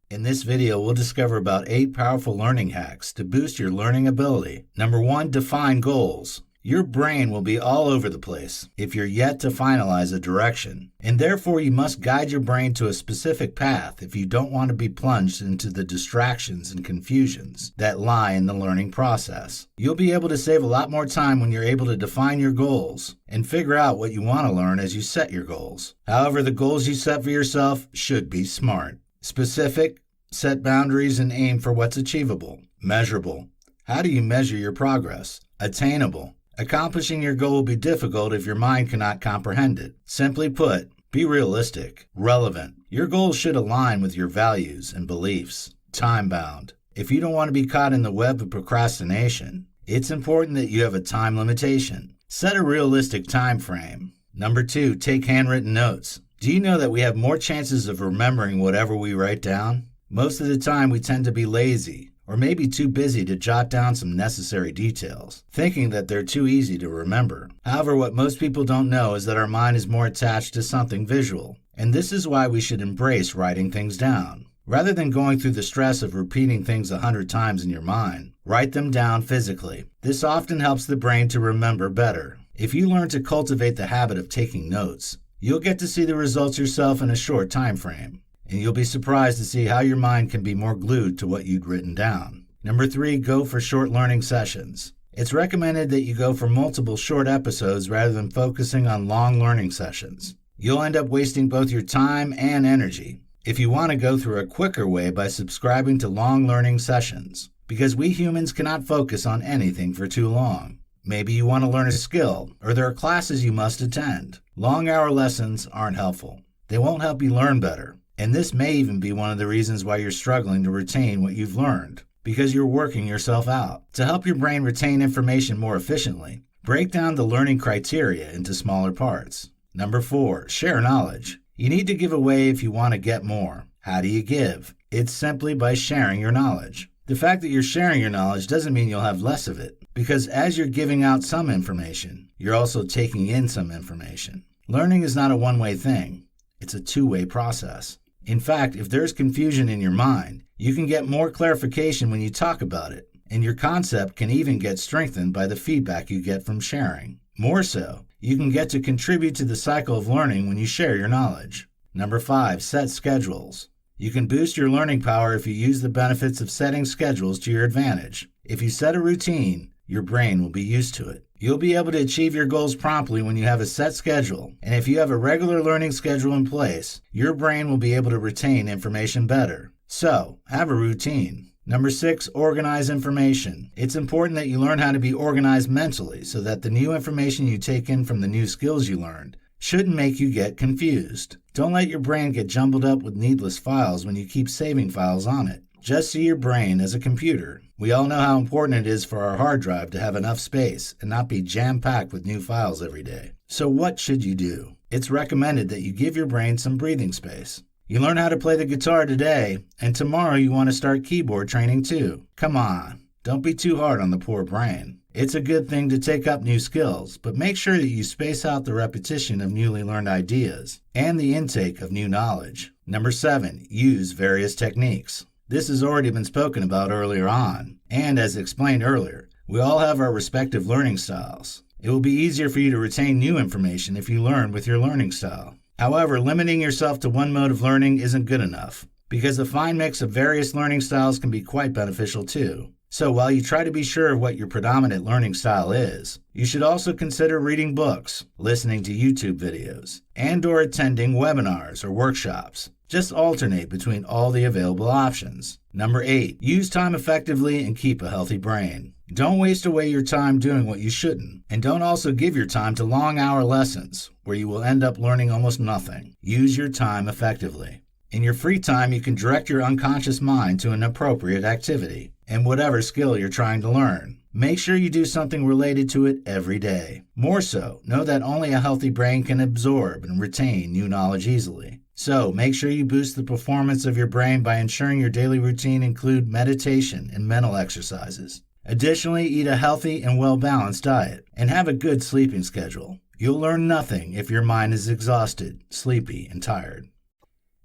In this video, we'll discover about 8 powerful learning hacks to boost your learning ability. Number 1, define goals. Your brain will be all over the place if you're yet to finalize a direction, and therefore you must guide your brain to a specific path if you don't want to be plunged into the distractions and confusions that lie in the learning process. You'll be able to save a lot more time when you're able to define your goals and figure out what you want to learn as you set your goals. However, the goals you set for yourself should be smart. Specific, set boundaries and aim for what's achievable. Measurable. How do you measure your progress? Attainable. Accomplishing your goal will be difficult if your mind cannot comprehend it. Simply put, be realistic. Relevant. Your goals should align with your values and beliefs. Time-bound. If you don't want to be caught in the web of procrastination, it's important that you have a time limitation. Set a realistic time frame. Number 2, take handwritten notes. Do you know that we have more chances of remembering whatever we write down? Most of the time we tend to be lazy, or maybe too busy to jot down some necessary details, thinking that they're too easy to remember. However, what most people don't know is that our mind is more attached to something visual, and this is why we should embrace writing things down. Rather than going through the stress of repeating things 100 times in your mind, write them down physically. This often helps the brain to remember better. If you learn to cultivate the habit of taking notes, you'll get to see the results yourself in a short time frame, and you'll be surprised to see how your mind can be more glued to what you'd written down. Number 3, go for short learning sessions. It's recommended that you go for multiple short episodes rather than focusing on long learning sessions. You'll end up wasting both your time and energy if you want to go through a quicker way by subscribing to long learning sessions, because we humans cannot focus on anything for too long. Maybe you want to learn a skill, or there are classes you must attend. Long hour lessons aren't helpful. They won't help you learn better. And this may even be one of the reasons why you're struggling to retain what you've learned, because you're working yourself out. To help your brain retain information more efficiently, break down the learning criteria into smaller parts. Number 4, share knowledge. You need to give away if you want to get more. How do you give? It's simply by sharing your knowledge. The fact that you're sharing your knowledge doesn't mean you'll have less of it, because as you're giving out some information, you're also taking in some information. Learning is not a one-way thing. It's a two-way process. In fact, if there's confusion in your mind, you can get more clarification when you talk about it, and your concept can even get strengthened by the feedback you get from sharing. More so, you can get to contribute to the cycle of learning when you share your knowledge. Number 5, set schedules. You can boost your learning power if you use the benefits of setting schedules to your advantage. If you set a routine, your brain will be used to it. You'll be able to achieve your goals promptly when you have a set schedule, and if you have a regular learning schedule in place, your brain will be able to retain information better. So, have a routine. Number 6, organize information. It's important that you learn how to be organized mentally so that the new information you take in from the new skills you learned shouldn't make you get confused. Don't let your brain get jumbled up with needless files when you keep saving files on it. Just see your brain as a computer. We all know how important it is for our hard drive to have enough space and not be jam-packed with new files every day. So what should you do? It's recommended that you give your brain some breathing space. You learn how to play the guitar today, and tomorrow you want to start keyboard training too. Come on, don't be too hard on the poor brain. It's a good thing to take up new skills, but make sure that you space out the repetition of newly learned ideas and the intake of new knowledge. Number 7, use various techniques. This has already been spoken about earlier on, and as explained earlier, we all have our respective learning styles. It will be easier for you to retain new information if you learn with your learning style. However, limiting yourself to one mode of learning isn't good enough, because a fine mix of various learning styles can be quite beneficial too. So while you try to be sure of what your predominant learning style is, you should also consider reading books, listening to YouTube videos, and/or attending webinars or workshops. Just alternate between all the available options. Number 8, use time effectively and keep a healthy brain. Don't waste away your time doing what you shouldn't, and don't also give your time to long-hour lessons where you will end up learning almost nothing. Use your time effectively. In your free time, you can direct your unconscious mind to an appropriate activity and whatever skill you're trying to learn. Make sure you do something related to it every day. More so, know that only a healthy brain can absorb and retain new knowledge easily. So, make sure you boost the performance of your brain by ensuring your daily routine include meditation and mental exercises. Additionally, eat a healthy and well-balanced diet and have a good sleeping schedule. You'll learn nothing if your mind is exhausted, sleepy, and tired.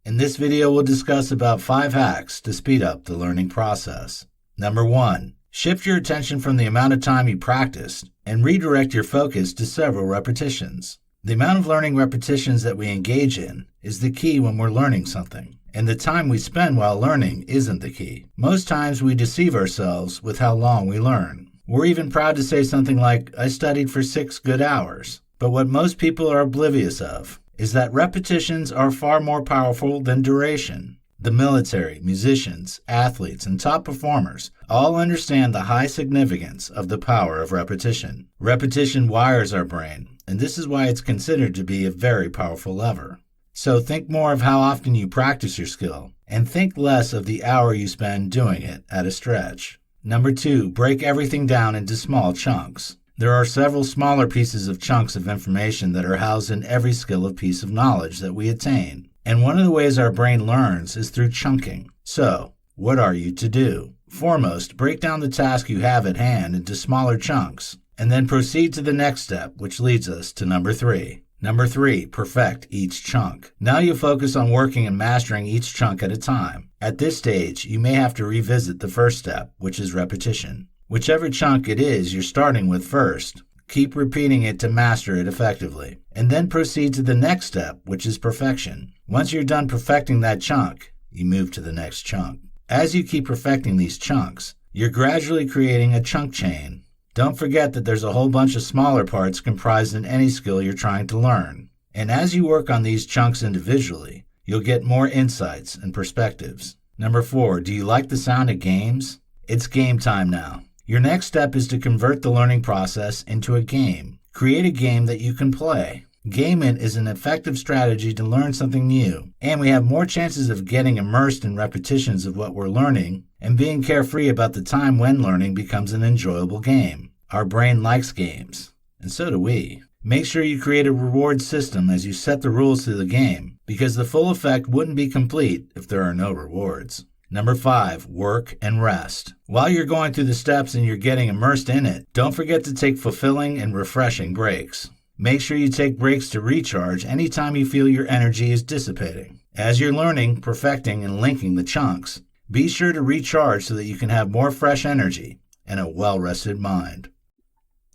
In this video, we'll discuss about 5 hacks to speed up the learning process. Number 1, shift your attention from the amount of time you practiced and redirect your focus to several repetitions. The amount of learning repetitions that we engage in is the key when we're learning something, and the time we spend while learning isn't the key. Most times we deceive ourselves with how long we learn. We're even proud to say something like, "I studied for 6 good hours." But what most people are oblivious of is that repetitions are far more powerful than duration. The military, musicians, athletes, and top performers all understand the high significance of the power of repetition. Repetition wires our brain, and this is why it's considered to be a very powerful lever. So think more of how often you practice your skill, and think less of the hour you spend doing it at a stretch. Number 2, break everything down into small chunks. There are several smaller pieces of chunks of information that are housed in every skill or piece of knowledge that we attain. And one of the ways our brain learns is through chunking. So, what are you to do? Foremost, break down the task you have at hand into smaller chunks, and then proceed to the next step, which leads us to number 3. Number 3, perfect each chunk. Now you focus on working and mastering each chunk at a time. At this stage, you may have to revisit the first step, which is repetition. Whichever chunk it is you're starting with first, keep repeating it to master it effectively, and then proceed to the next step, which is perfection. Once you're done perfecting that chunk, you move to the next chunk. As you keep perfecting these chunks, you're gradually creating a chunk chain. Don't forget that there's a whole bunch of smaller parts comprised in any skill you're trying to learn. And as you work on these chunks individually, you'll get more insights and perspectives. Number 4, do you like the sound of games? It's game time now. Your next step is to convert the learning process into a game. Create a game that you can play. Gaming is an effective strategy to learn something new, and we have more chances of getting immersed in repetitions of what we're learning and being carefree about the time when learning becomes an enjoyable game. Our brain likes games, and so do we. Make sure you create a reward system as you set the rules to the game, because the full effect wouldn't be complete if there are no rewards. Number 5, work and rest. While you're going through the steps and you're getting immersed in it, don't forget to take fulfilling and refreshing breaks. Make sure you take breaks to recharge anytime you feel your energy is dissipating. As you're learning, perfecting, and linking the chunks, be sure to recharge so that you can have more fresh energy and a well-rested mind.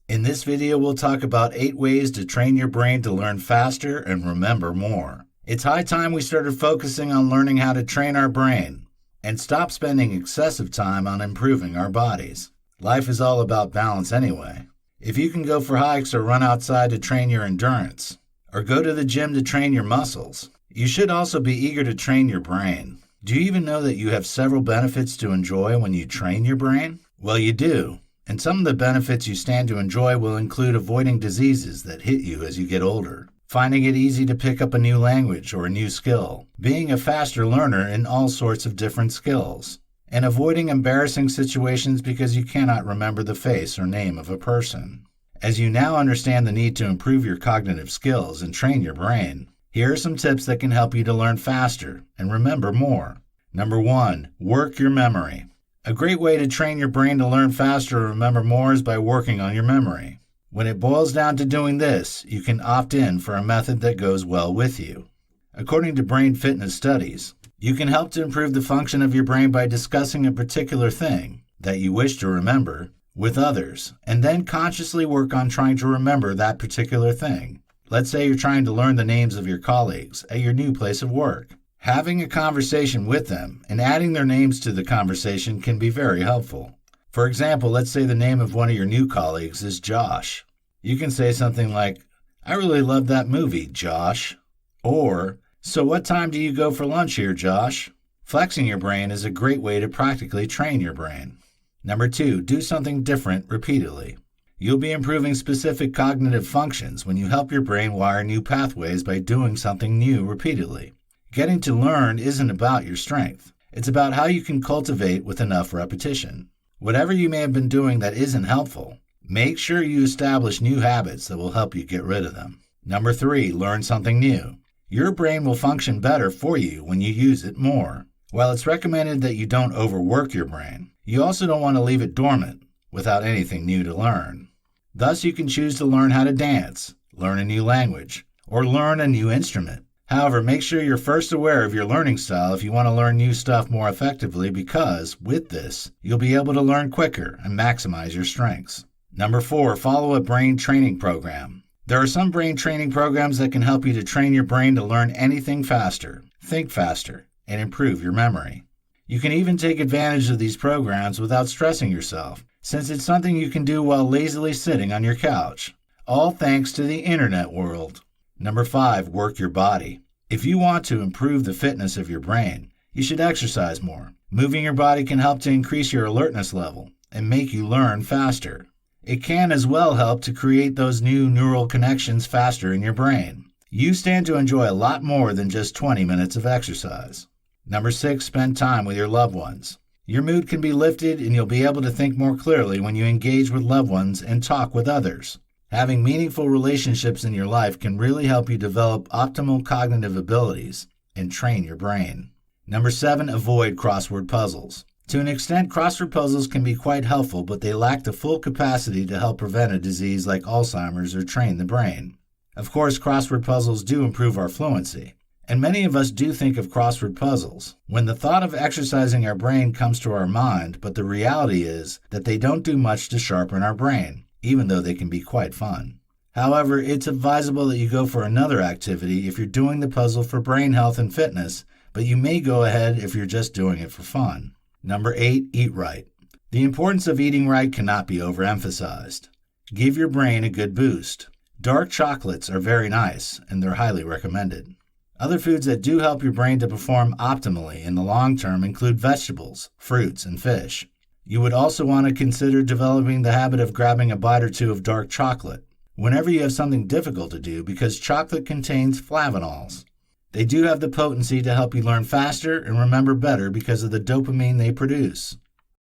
In this video, we'll talk about 8 ways to train your brain to learn faster and remember more. It's high time we started focusing on learning how to train our brain and stop spending excessive time on improving our bodies. Life is all about balance anyway. If you can go for hikes or run outside to train your endurance, or go to the gym to train your muscles, you should also be eager to train your brain. Do you even know that you have several benefits to enjoy when you train your brain? Well, you do. And some of the benefits you stand to enjoy will include avoiding diseases that hit you as you get older, finding it easy to pick up a new language or a new skill, being a faster learner in all sorts of different skills, and avoiding embarrassing situations because you cannot remember the face or name of a person. As you now understand the need to improve your cognitive skills and train your brain, here are some tips that can help you to learn faster and remember more. Number 1, work your memory. A great way to train your brain to learn faster and remember more is by working on your memory. When it boils down to doing this, you can opt in for a method that goes well with you. According to brain fitness studies, you can help to improve the function of your brain by discussing a particular thing that you wish to remember with others, and then consciously work on trying to remember that particular thing. Let's say you're trying to learn the names of your colleagues at your new place of work. Having a conversation with them and adding their names to the conversation can be very helpful. For example, let's say the name of one of your new colleagues is Josh. You can say something like, "I really love that movie, Josh." Or, "So what time do you go for lunch here, Josh?" Flexing your brain is a great way to practically train your brain. Number 2, do something different repeatedly. You'll be improving specific cognitive functions when you help your brain wire new pathways by doing something new repeatedly. Getting to learn isn't about your strength. It's about how you can cultivate with enough repetition. Whatever you may have been doing that isn't helpful, make sure you establish new habits that will help you get rid of them. Number 3, learn something new. Your brain will function better for you when you use it more. While it's recommended that you don't overwork your brain, you also don't want to leave it dormant without anything new to learn. Thus, you can choose to learn how to dance, learn a new language, or learn a new instrument. However, make sure you're first aware of your learning style if you want to learn new stuff more effectively, because with this, you'll be able to learn quicker and maximize your strengths. Number 4, follow a brain training program. There are some brain training programs that can help you to train your brain to learn anything faster, think faster, and improve your memory. You can even take advantage of these programs without stressing yourself, since it's something you can do while lazily sitting on your couch. All thanks to the internet world. Number 5, work your body. If you want to improve the fitness of your brain, you should exercise more. Moving your body can help to increase your alertness level and make you learn faster. It can as well help to create those new neural connections faster in your brain. You stand to enjoy a lot more than just 20 minutes of exercise. Number 6, spend time with your loved ones. Your mood can be lifted and you'll be able to think more clearly when you engage with loved ones and talk with others. Having meaningful relationships in your life can really help you develop optimal cognitive abilities and train your brain. Number 7, avoid crossword puzzles. To an extent, crossword puzzles can be quite helpful, but they lack the full capacity to help prevent a disease like Alzheimer's or train the brain. Of course, crossword puzzles do improve our fluency, and many of us do think of crossword puzzles when the thought of exercising our brain comes to our mind, but the reality is that they don't do much to sharpen our brain, even though they can be quite fun. However, it's advisable that you go for another activity if you're doing the puzzle for brain health and fitness, but you may go ahead if you're just doing it for fun. Number 8, eat right. The importance of eating right cannot be overemphasized. Give your brain a good boost. Dark chocolates are very nice, and they're highly recommended. Other foods that do help your brain to perform optimally in the long term include vegetables, fruits, and fish. You would also want to consider developing the habit of grabbing a bite or two of dark chocolate whenever you have something difficult to do, because chocolate contains flavanols. They do have the potency to help you learn faster and remember better because of the dopamine they produce.